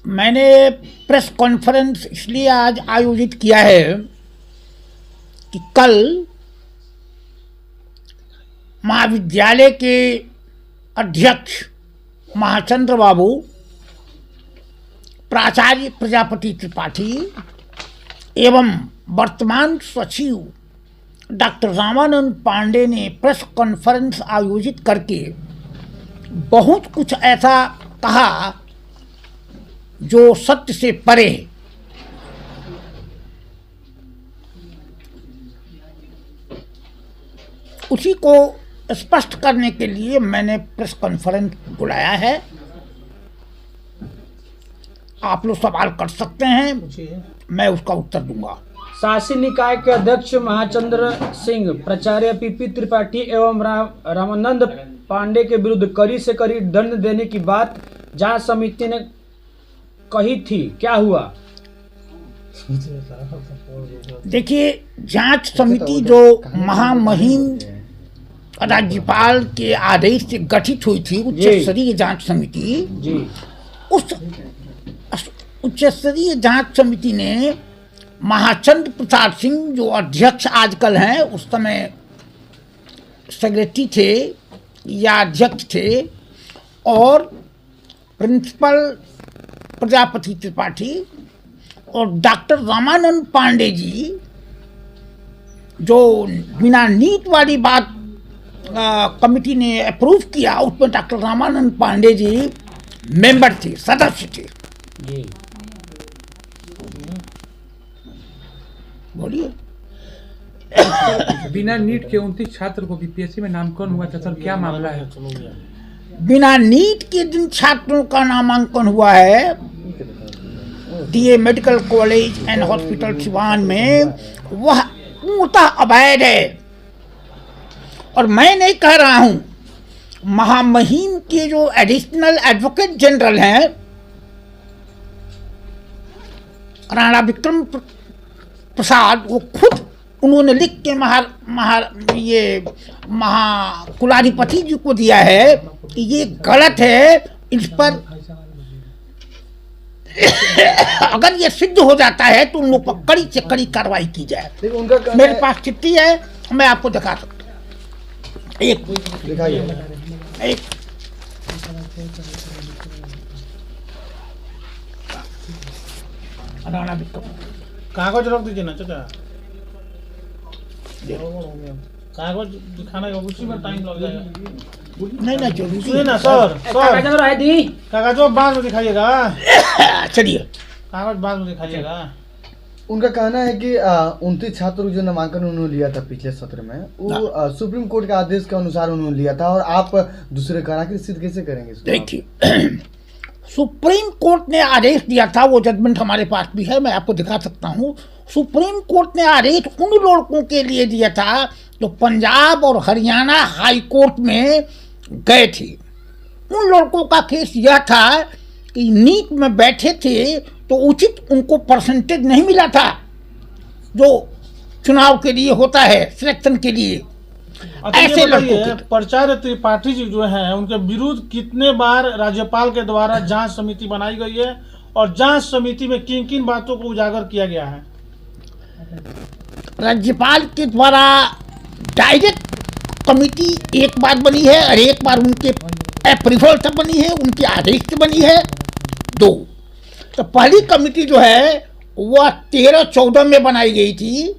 मैंने press conference इसलिए आज आयोजित किया है कि कल महाविद्यालय के अध्यक्ष महाचंद्र बाबू, प्राचार्य प्रजापति त्रिपाठी एवं वर्तमान सचिव डॉक्टर रामानंद पांडे ने प्रेस कॉन्फ्रेंस आयोजित करके बहुत कुछ ऐसा कहा जो सत्य से परे है। उसी को स्पष्ट करने के लिए मैंने प्रेस कॉन्फ्रेंस बुलाया है। आप लोग सवाल कर सकते हैं, मैं उसका उत्तर दूंगा। शासी निकाय के अध्यक्ष महाचंद्र सिंह, प्राचार्य पीपी त्रिपाठी एवं रामानंद पांडे के विरुद्ध कड़ी से कड़ी दंड देने की बात जांच समिति ने कही थी, क्या हुआ? देखिए, जांच समिति जो महामहिम राज्यपाल के आदेश से गठित हुई थी, उच्च स्तरीय जांच समिति जी, उस उच्च स्तरीय जांच समिति ने महाचंद्र प्रसाद सिंह जो अध्यक्ष आजकल हैं, उस समय सेक्रेटरी थे या अध्यक्ष थे, और प्रिंसिपल प्रजापति त्रिपाठी और डॉक्टर रामानंद पांडे जी, जो बिना नीट वाली बात कमिटी ने अप्रूव किया, उसमें डॉक्टर रामानंद पांडे जी मेंबर थे, सदस्य थे। बोलिए। बिना नीट के 29 छात्र को बीपीएससी में नामांकन हुआ था सर, क्या मामला है? बिना नीट के जिन छात्रों का नामांकन हुआ है DA medical college and hospital Siwan में, वह पूर्णतः अवैध है। और मैं नहीं कह रहा हूं, महामहिम के जो एडिशनल एडवोकेट जनरल हैं राणा विक्रम प्रसाद, वो खुद उन्होंने लिख के महाकुलाधिपति जी को दिया है कि ये गलत है, इस पर अगर ये सिद्ध हो जाता है तो उन लोग पर कड़ी से कड़ी कार्रवाई की जाए। मेरे पास चिट्ठी है, मैं आपको दिखा सकता हूँ। एक राणा विक्रम कागज रख दीजिए ना चाचा, कागज दिखाने का उसी में टाइम लग जाएगा। नहीं जरूरी सुनिए ना सर, कागज बाद में दिखाइएगा। चलिए, कागज बाद में दिखाइएगा। उनका कहना है कि 29 छात्रों जो नामांकन उन्होंने लिया था पिछले सत्र में, वो सुप्रीम कोर्ट के आदेश के अनुसार उन्होंने लिया था, और आप दूसरे करा के सिद्ध कैसे करेंगे? देखिए, सुप्रीम कोर्ट ने आदेश दिया था, वो जजमेंट हमारे पास भी है, मैं आपको दिखा सकता हूँ। सुप्रीम कोर्ट ने आदेश उन लड़कों के लिए दिया था जो पंजाब और हरियाणा हाई कोर्ट में गए थे। उन लड़कों का केस यह था कि नीट में बैठे थे तो उचित उनको परसेंटेज नहीं मिला था जो चुनाव के लिए होता है, सिलेक्शन के लिए। ऐसे लड़कों, प्राचार्य त्रिपाठी जी जो हैं, उनके विरुद्ध कितने बार राज्यपाल के द्वारा जांच समिति बनाई गई है, और जांच समिति में किन किन बातों को उजागर किया गया है? राज्यपाल के द्वारा डायरेक्ट कमिटी एक बार बनी है, और एक बार उनके अप्रूवल से बनी है, उनके आदेश से बनी है, 2। तो पहली कमिटी जो है वह 13-14 में बनाई गई थी।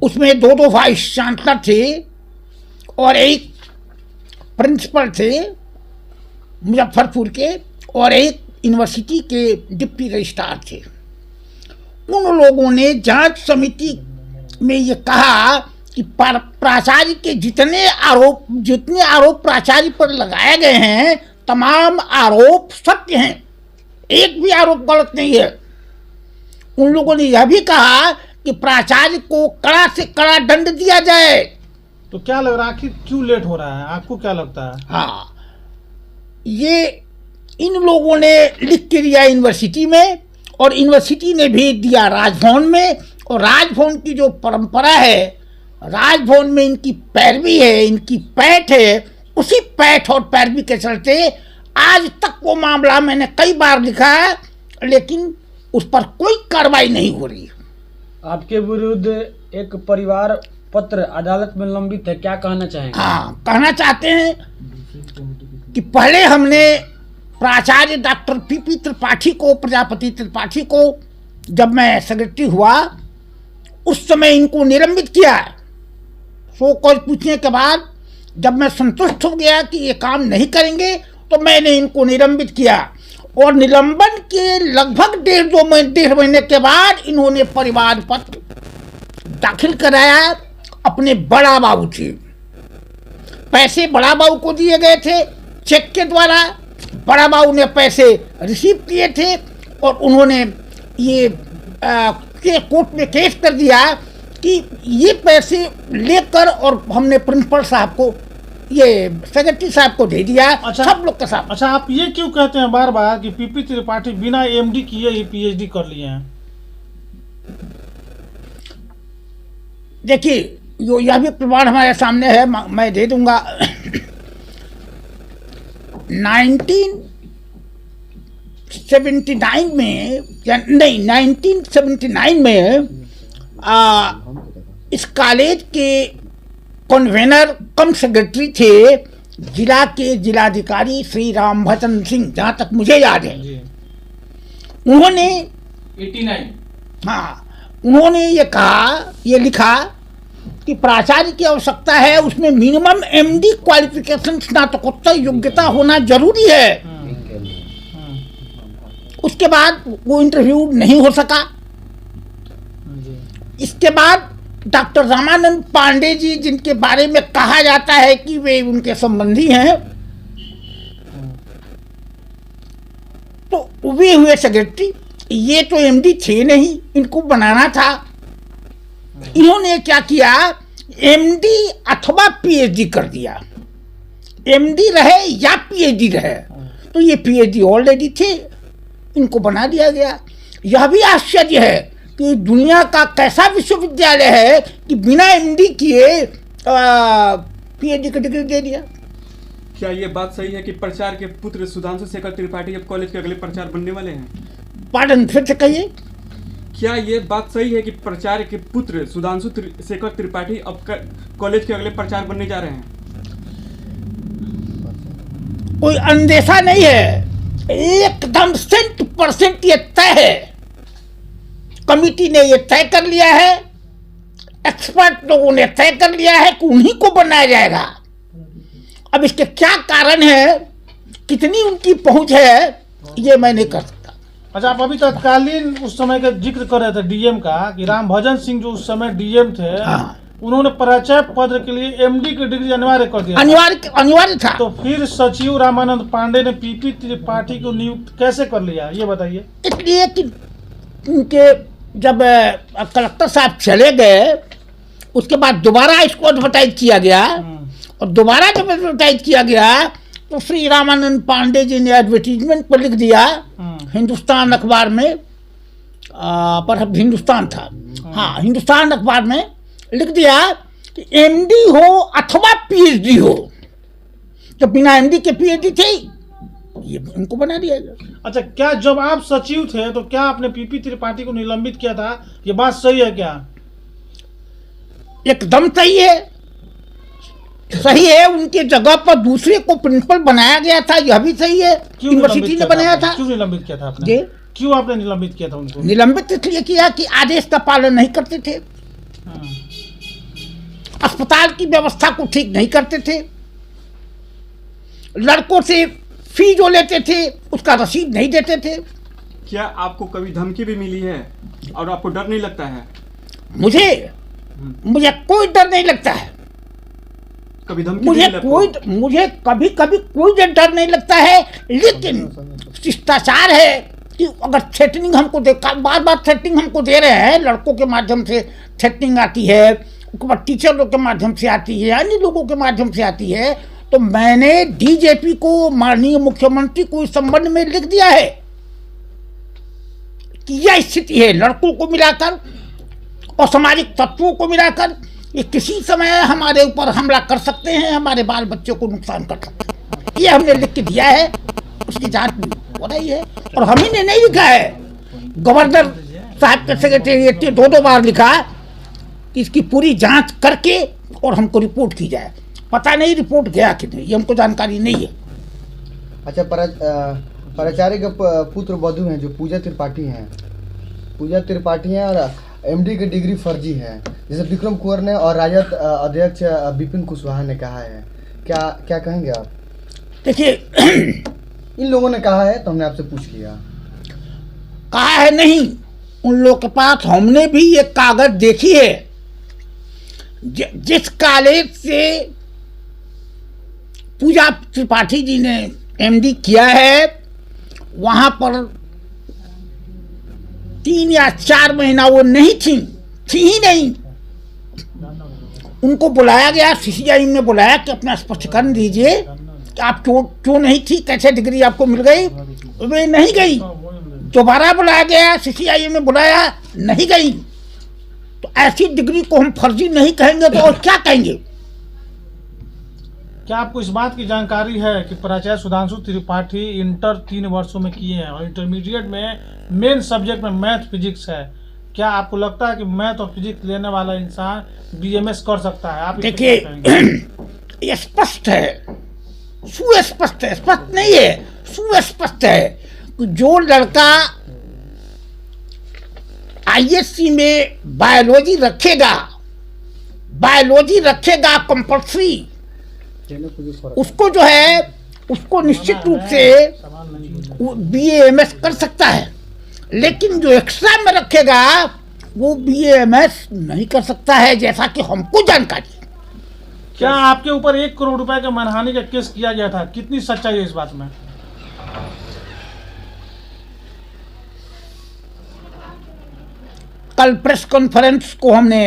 उसमें 2 वाइस चांसलर थे और एक प्रिंसिपल थे मुजफ्फरपुर के, और एक यूनिवर्सिटी के डिप्टी रजिस्ट्रार थे। उन लोगों ने जांच समिति में ये कहा कि प्राचार्य के जितने आरोप प्राचार्य पर लगाए गए हैं, तमाम आरोप सत्य हैं, एक भी आरोप गलत नहीं है। उन लोगों ने यह भी कहा कि प्राचार्य को कड़ा से कड़ा दंड दिया जाए। तो क्या लग रहा है, आखिर क्यों लेट हो रहा है? आपको क्या लगता है? हाँ, ये इन लोगों ने लिख के दिया यूनिवर्सिटी में, और यूनिवर्सिटी ने भी दिया राजभवन में, और राजभवन की जो परंपरा है, राजभवन में इनकी पैरवी है, इनकी पैठ है, उसी पैठ और पैरवी के चलते आज तक वो मामला मैंने कई बार लिखा है, लेकिन उस पर कोई कार्रवाई नहीं हो रही। आपके विरुद्ध एक परिवार पत्र अदालत में लंबित है, क्या कहना चाहेंगे? हाँ, कहना चाहते हैं कि पहले हमने प्राचार्य डॉक्टर पीपी त्रिपाठी को, प्रजापति त्रिपाठी को, जब मैं सेक्रेटरी हुआ उस समय इनको निलंबित किया। सो कॉज पूछने के बाद जब मैं संतुष्ट हो गया कि ये काम नहीं करेंगे तो मैंने इनको निलंबित किया, और निलंबन के लगभग डेढ़ महीने के बाद इन्होंने परिवार पत्र दाखिल कराया अपने बड़ा बाबू से। पैसे बड़ा बाबू को दिए गए थे चेक के द्वारा, बड़ा बाबू ने पैसे रिसीव किए थे और उन्होंने ये कोर्ट में केस कर दिया कि ये पैसे लेकर, और हमने प्रिंसिपल साहब को, ये सेक्रेटरी साहब को दे दिया। अच्छा, सब लोग के साथ। अच्छा, आप ये क्यों कहते हैं बार बार कि पीपी त्रिपाठी बिना एमडी किए ही पीएचडी कर लिए हैं? देखिए, यह भी प्रमाण हमारे सामने है, मैं दे दूंगा। 1979 में, या नहीं 1979 में इस कॉलेज के कन्वेनर कम सेक्रेटरी थे जिला के जिलाधिकारी श्री रामभजन सिंह, जहाँ तक मुझे याद है। उन्होंने 89, हाँ, उन्होंने ये कहा, ये लिखा कि प्राचार्य की आवश्यकता है, उसमें मिनिमम एमडी क्वालिफिकेशन, स्नातकोत्तर योग्यता होना जरूरी है। उसके बाद वो इंटरव्यू नहीं हो सका। इसके बाद डॉक्टर रामानंद पांडे जी, जिनके बारे में कहा जाता है कि वे उनके संबंधी हैं, तो वे हुए सेक्रेटरी। ये तो एमडी थे नहीं, इनको बनाना था। इन्होंने क्या किया, एमडी अथवा पीएचडी कर दिया। एमडी रहे या पीएचडी रहे, तो ये पीएचडी ऑलरेडी थे, इनको बना दिया गया। यह भी आश्चर्य है कि दुनिया का कैसा विश्वविद्यालय है कि बिना एमडी किए पीएचडी की डिग्री दे दिया। क्या ये बात सही है कि प्रचार के पुत्र सुधांशु शेखर त्रिपाठी अब कॉलेज के अगले प्रचार बनने वाले हैं? पार्डन, फिर से कहिए। क्या ये बात सही है कि प्रचार के पुत्र सुधांशु शेखर त्रिपाठी अब कॉलेज के अगले प्रचार बनने जा रहे हैं? कोई अंदेशा नहीं है, एकदम 100% ये तय है। कमिटी ने ये तय कर लिया है, एक्सपर्ट लोगों ने तय कर लिया है कि उन्हीं को बनाया जाएगा। अब इसके क्या कारण है, कितनी उनकी पहुंच है, ये मैं नहीं कर सकता। अच्छा, आप अभी तत्कालीन उस समय का जिक्र कर रहे थे डीएम का, कि रामभजन सिंह जो उस समय डीएम थे, हाँ। उन्होंने परिचय पत्र के लिए एमडी की डिग्री अनिवार्य कर दिया। अनिवार्य था। तो फिर सचिव रामानंद पांडे ने पीपी त्रिपाठी को नियुक्त कैसे कर लिया, ये बताइए। इसलिए कि उनके जब कलेक्टर साहब चले गए, उसके बाद दोबारा इसको एडवर्टाइज किया गया, और दोबारा जब एडवर्टाइज किया गया तो श्री रामानंद पांडे जी ने एडवर्टीजमेंट पर लिख दिया हिंदुस्तान अखबार में, पर हिंदुस्तान था, हाँ, हिंदुस्तान अखबार में लिख दिया कि एमडी हो अथवा पीएचडी हो। तो बिना एमडी के पीएचडी थे, ये इनको बना दिया गया। अच्छा, क्या जब आप सचिव थे तो क्या आपने पीपी त्रिपाठी को निलंबित किया था, ये बात सही है क्या? एकदम सही है, सही है। उनके जगह पर दूसरे को प्रिंसिपल बनाया गया था, यह भी सही है। यूनिवर्सिटी ने बनाया था। क्यों निलंबित किया था आपने? क्यों आपने निलंबित किया था उनको? निलंबित इसलिए किया कि आदेश का पालन नहीं करते थे, अस्पताल की व्यवस्था को ठीक नहीं करते थे, लड़कों से फी जो लेते थे उसका रसीद नहीं देते थे। क्या आपको कभी धमकी भी मिली है और आपको डर नहीं लगता है? मुझे कोई डर नहीं लगता है। कभी धमकी मुझे कभी कोई डर नहीं लगता है, लेकिन शिष्टाचार है कि अगर थ्रेटनिंग हमको बार बार थ्रेटनिंग हमको दे रहे हैं, लड़कों के माध्यम से थ्रेटनिंग आती है, उसके बाद टीचर लोग के माध्यम से आती है, अन्य लोगों के माध्यम से आती है, तो मैंने डीजीपी को, माननीय मुख्यमंत्री को इस संबंध में लिख दिया है कि यह स्थिति है। लड़कों को मिलाकर और सामाजिक तत्वों को मिलाकर ये किसी समय हमारे ऊपर हमला कर सकते हैं, हमारे बाल बच्चों को नुकसान कर सकते हैं। ये हमने लिख के दिया है उसकी जांच हो रही है। और हम ही ने नहीं लिखा है, गवर्नर साहब के सेक्रेटेरिएट ने 2 बार लिखा कि इसकी पूरी जांच करके और हमको रिपोर्ट की जाए। पता नहीं रिपोर्ट गया कि नहीं, ये हमको जानकारी नहीं है। अच्छा, प्राचार्य के पुत्र वधू हैं जो पूजा त्रिपाठी हैं, और एमडी की डिग्री फर्जी है, जैसे विक्रम कुंवर ने और राजद अध्यक्ष विपिन कुशवाहा ने कहा है। क्या कहेंगे आप? देखिए, इन लोगों ने कहा है तो हमने आपसे पूछ लिया। कहा है नहीं, उन लोग के पास हमने भी ये कागज देखी है। जिस कॉलेज से पूजा त्रिपाठी जी ने एमडी किया है, वहां पर 3 या 4 महीना वो नहीं थी ही नहीं। उनको बुलाया गया, सीसीआई ने बुलाया कि अपना स्पष्टीकरण दीजिए कि आप क्यों नहीं थी, कैसे डिग्री आपको मिल गई। वे नहीं गई। दोबारा बुलाया गया, सीसीआई ने बुलाया, नहीं गई। तो ऐसी डिग्री को हम फर्जी नहीं कहेंगे तो और क्या कहेंगे? क्या आपको इस बात की जानकारी है कि प्राचार्य सुधांशु त्रिपाठी इंटर 3 वर्षों में किए हैं और इंटरमीडिएट में मेन सब्जेक्ट में मैथ फिजिक्स है? क्या आपको लगता है कि मैथ और फिजिक्स लेने वाला इंसान बीएमएस कर सकता है? आप देखिए, ये स्पष्ट है, सुस्पष्ट है, स्पष्ट नहीं है, सुस्पष्ट है कि जो लड़का आईएससी में बायोलॉजी रखेगा कंपल्सरी, उसको जो है उसको निश्चित रूप से बीएएमएस कर सकता है। लेकिन जो एक्स्ट्रा में रखेगा वो बीएएमएस नहीं कर सकता है, जैसा कि हमको जानकारी। क्या आपके ऊपर 1 करोड़ रुपए का मानहानि का केस किया गया था? कितनी सच्चाई है इस बात में? कल प्रेस कॉन्फ्रेंस को हमने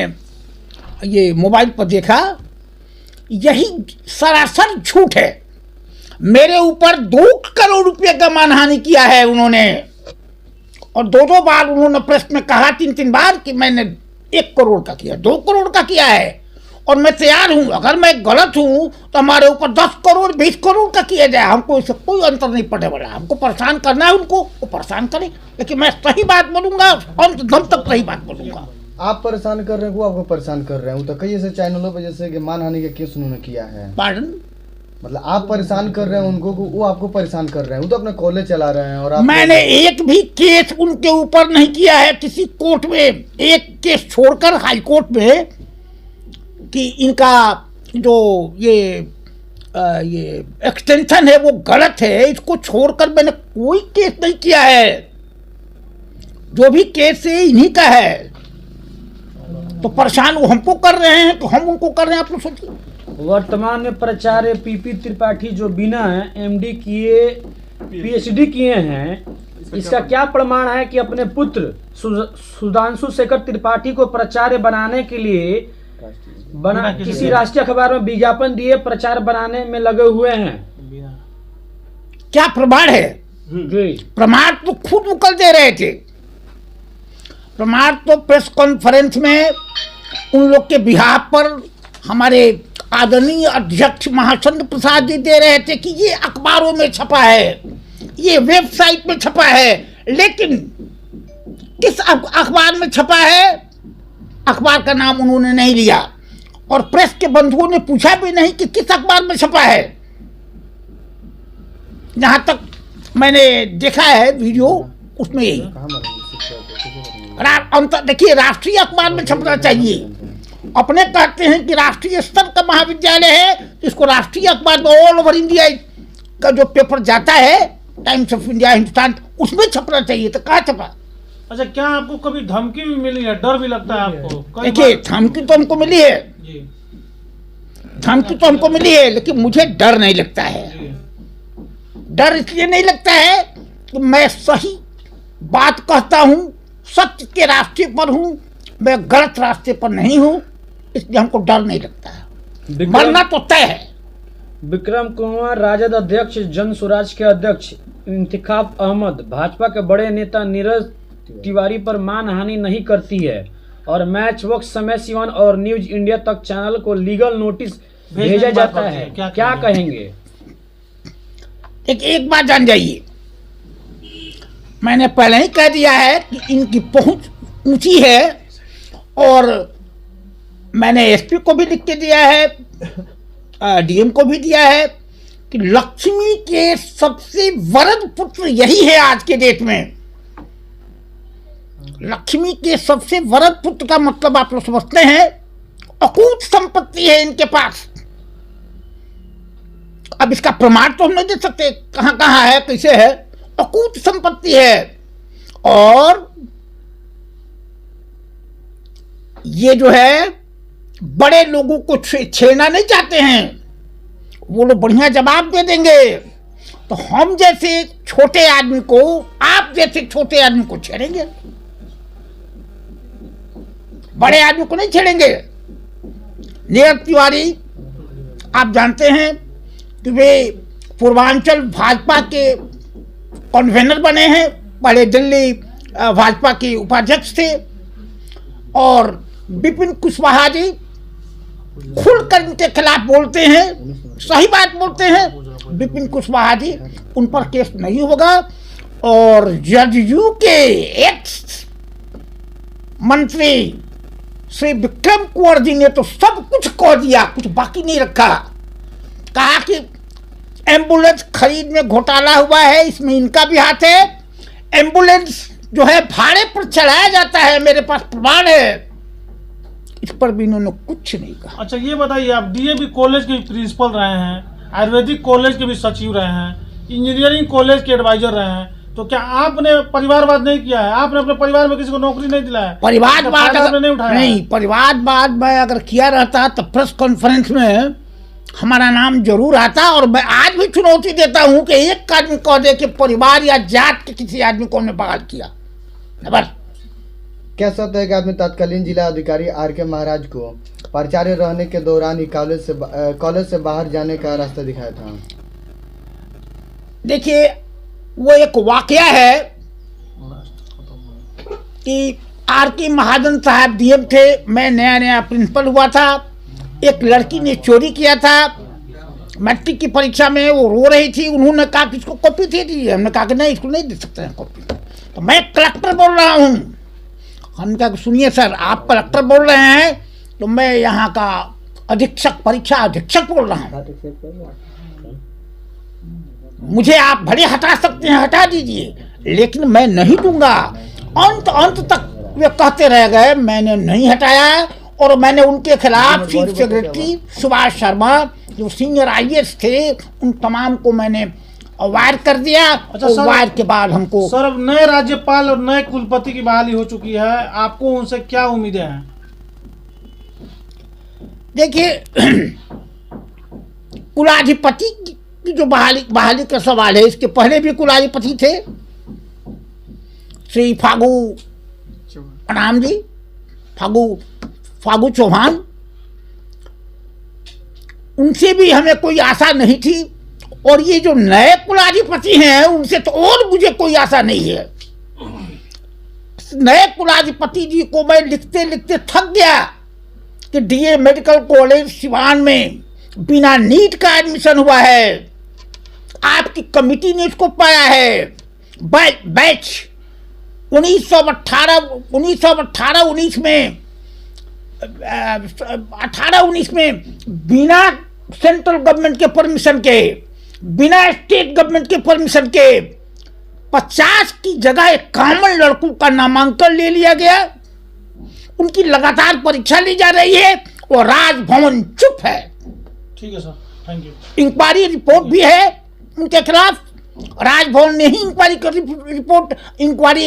ये मोबाइल पर देखा, यही सरासर झूठ है। मेरे ऊपर 2 करोड़ रुपए का मानहानि किया है उन्होंने, और 2 बार उन्होंने प्रेस में कहा, 3 बार कि मैंने 1 करोड़ का किया, 2 करोड़ का किया है। और मैं तैयार हूं, अगर मैं गलत हूं तो हमारे ऊपर 10 करोड़ 20 करोड़ का किया जाए, हमको इससे कोई अंतर नहीं पड़ने वाला। हमको परेशान करना है उनको, वो परेशान करें, लेकिन मैं सही बात बोलूंगा, अंत दम तक सही बात बोलूंगा। आप परेशान कर रहे हैं, वो आपको परेशान कर रहे हैं। वो तो कई ऐसे चैनलों पे जैसे कि मानहानि का केस उन्होंने किया है। पार्डन, मतलब आप परेशान कर रहे हैं उनको, वो आपको परेशान कर रहे हैं। वो तो अपना कॉलेज चला रहे हैं और आप मैंने एक भी केस उनके ऊपर नहीं किया है किसी कोर्ट में, एक केस छोड़कर हाई कोर्ट में, कि इनका जो ये एक्सटेंशन है वो गलत है, इसको छोड़कर मैंने कोई केस नहीं किया है। जो भी केस है इन्हीं का है। तो परेशान वो हमको कर रहे हैं तो हम उनको कर रहे हैं, आप लोग सोचिए। वर्तमान में प्राचार्य पीपी त्रिपाठी जो बिना एमडी किए पीएचडी किए हैं, इसका क्या प्रमाण है कि अपने पुत्र सुधांशु शेखर त्रिपाठी को प्राचार्य बनाने के लिए किसी राष्ट्रीय अखबार में विज्ञापन दिए प्रचार बनाने में लगे हुए हैं? क्या प्रमाण है? प्रमाण तो खुद मुकर दे रहे थे। प्रमाण तो प्रेस कॉन्फ्रेंस में उन लोग के बिहाफ पर हमारे आदरणीय अध्यक्ष महाचंद्र प्रसाद जी दे रहे थे कि ये अखबारों में छपा है, ये वेबसाइट में छपा है। लेकिन किस अखबार में छपा है, अखबार का नाम उन्होंने नहीं लिया, और प्रेस के बंधुओं ने पूछा भी नहीं कि किस अखबार में छपा है। जहां तक मैंने देखा है वीडियो, उसमें यही देखिए, राष्ट्रीय अखबार में छपना चाहिए। अपने कहते हैं कि राष्ट्रीय स्तर का महाविद्यालय है, तो इसको राष्ट्रीय अखबार में ऑल ओवर इंडिया का जो पेपर जाता है, टाइम्स ऑफ इंडिया, हिंदुस्तान, उसमें छपना चाहिए। तो कहाँ छपा? अच्छा, क्या आपको कभी धमकी भी मिली है? डर भी लगता है आपको? देखिए, धमकी तो हमको मिली है, धमकी तो हमको मिली है, लेकिन मुझे डर नहीं लगता है। डर इसलिए नहीं लगता है कि मैं सही बात कहता हूं, सत्य के रास्ते पर हूं, मैं गलत रास्ते पर नहीं हूं, इसलिए हमको डर नहीं लगता है। मरना तो तय है। विक्रम कुंवर राजद अध्यक्ष, जन स्वराज के अध्यक्ष इंतिखाब अहमद भाजपा के बड़े नेता नीरज तिवारी पर मानहानि नहीं करती है, और मैच वक्त समय सीवन और न्यूज इंडिया तक चैनल को लीगल नोटिस भेजा जाता है। क्या कहेंगे? एक बात जान जाइए, मैंने पहले ही कह दिया है कि इनकी पहुंच ऊंची है, और मैंने एसपी को भी लिख के दिया है, डीएम को भी दिया है कि लक्ष्मी के सबसे वरद पुत्र यही है आज के डेट में। लक्ष्मी के सबसे वरद पुत्र का मतलब आप लोग समझते हैं, अकूत संपत्ति है इनके पास। अब इसका प्रमाण तो हम नहीं दे सकते कहां कहां है, कैसे है, अकूत संपत्ति है। और ये जो है बड़े लोगों को छेड़ना नहीं चाहते हैं, वो लोग बढ़िया जवाब दे देंगे, तो हम जैसे छोटे आदमी को, आप जैसे छोटे आदमी को छेड़ेंगे, बड़े आदमी को नहीं छेड़ेंगे। नीरज तिवारी आप जानते हैं कि वे पूर्वांचल भाजपा के कन्वेनर बने हैं, पहले दिल्ली भाजपा के उपाध्यक्ष थे, और विपिन कुशवाहा जी खुलकर इनके खिलाफ बोलते हैं, सही बात बोलते हैं विपिन कुशवाहा जी, उन पर केस नहीं होगा। और जदयू के एक्स मंत्री श्री विक्रम कुंवर जी ने तो सब कुछ कह दिया, कुछ बाकी नहीं रखा। कहा कि एम्बुलेंस खरीद में घोटाला हुआ है, इसमें इनका भी हाथ है, एम्बुलेंस जो है भाड़े पर चलाया जाता है, मेरे पास प्रमाण है। इस पर भी इन्होंने कुछ नहीं कहा। अच्छा ये बताइए, आप डीएवी कॉलेज के प्रिंसिपल रहे हैं, आयुर्वेदिक कॉलेज के भी सचिव रहे हैं, इंजीनियरिंग कॉलेज के एडवाइजर रहे हैं, तो क्या आपने परिवारवाद नहीं किया है? आपने अपने परिवार में किसी को नौकरी नहीं दिलाया? परिवारवाद नहीं, परिवारवाद मैं अगर किया रहता तो प्रेस कॉन्फ्रेंस में हमारा नाम जरूर आता, और मैं आज भी चुनौती देता हूं कि एक आदमी कह दे कि परिवार या जात के किसी आदमी को हमने बहाल किया। बस क्या सत्य है कि आपने तत्कालीन जिला अधिकारी आर के महाराज को प्राचार्य रहने के दौरान ही कॉलेज से बाहर जाने का रास्ता दिखाया था? देखिए, वो एक वाकया है कि आर के महाजन साहब डीएम थे, मैं नया नया प्रिंसिपल हुआ था, एक लड़की ने चोरी किया था मैट्रिक की परीक्षा में, वो रो रही थी, उन्होंने कहा कि इसको कॉपी दे दीजिए, हमने कहा कि नहीं, इसको नहीं दे सकते हैं कॉपी। तो मैं कलेक्टर बोल रहा हूँ, हमने कहा सुनिए सर, आप कलेक्टर बोल रहे हैं तो मैं यहाँ का अधीक्षक, परीक्षा अधीक्षक बोल रहा हूँ, मुझे आप भले हटा सकते हैं, हटा दीजिए, लेकिन मैं नहीं दूंगा। अंत तक वे कहते रह गए, मैंने नहीं हटाया, और मैंने उनके खिलाफ चीफ सेक्रेटरी सुभाष शर्मा जो सीनियर आईएएस थे, उन तमाम को मैंने वायर कर दिया। अच्छा, और वायर के बाद हमको सर, अब नए राज्यपाल और नए कुलपति की बहाली हो चुकी है, आपको उनसे क्या उम्मीदें हैं? देखिए, कुलाधिपति की जो बहाली का सवाल है, इसके पहले भी कुलाधिपति थे श्री फागू प्रणाम जी, फागू चौहान, उनसे भी हमें कोई आशा नहीं थी, और ये जो नए कुलाधिपति हैं उनसे तो और मुझे कोई आशा नहीं है। नए कुलाधिपति जी को मैं लिखते लिखते थक गया कि डीए मेडिकल कॉलेज सिवान में बिना नीट का एडमिशन हुआ है, आपकी कमिटी ने इसको पाया है, बैच 1918-19 में 18-19 में बिना सेंट्रल गवर्नमेंट के परमिशन के, बिना स्टेट गवर्नमेंट के परमिशन के 50 की जगह 51 लड़कों का नामांकन ले लिया गया, उनकी लगातार परीक्षा ली जा रही है, और राजभवन चुप है। ठीक है sir, thank you. Inquiry report भी है उनके खिलाफ, राजभवन ने ही इंक्वायरी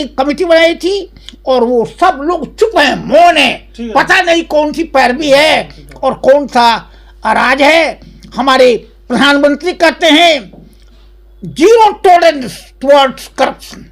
कमेटी बनाई थी, और वो सब लोग चुप हैं, मौन है, पता नहीं कौन सी पैरवी है और कौन सा राज है। हमारे प्रधानमंत्री कहते हैं जीरो टॉलरेंस टुवर्ड्स करप्शन।